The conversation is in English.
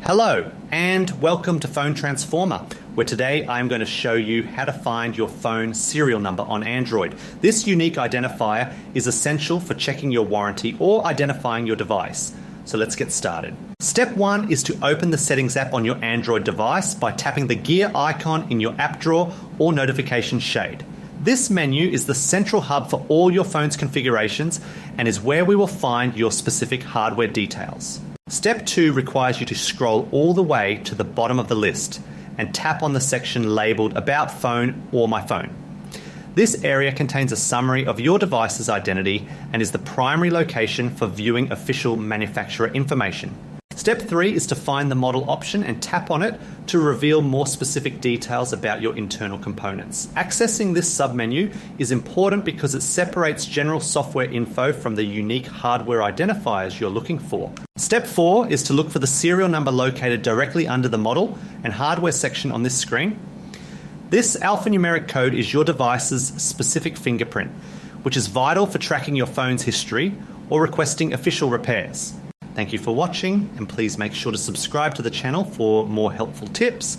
Hello and welcome to Phone Transformer, where today I'm going to show you how to find your phone serial number on Android. This unique identifier is essential for checking your warranty or identifying your device. So let's get started. Step 1 is to open the Settings app on your Android device by tapping the gear icon in your app drawer or notification shade. This menu is the central hub for all your phone's configurations and is where we will find your specific hardware details. Step 2 requires you to scroll all the way to the bottom of the list and tap on the section labelled About Phone or My Phone. This area contains a summary of your device's identity and is the primary location for viewing official manufacturer information. Step 3 is to find the model option and tap on it to reveal more specific details about your internal components. Accessing this submenu is important because it separates general software info from the unique hardware identifiers you're looking for. Step 4 is to look for the serial number located directly under the model and hardware section on this screen. This alphanumeric code is your device's specific fingerprint, which is vital for tracking your phone's history or requesting official repairs. Thank you for watching, and please make sure to subscribe to the channel for more helpful tips.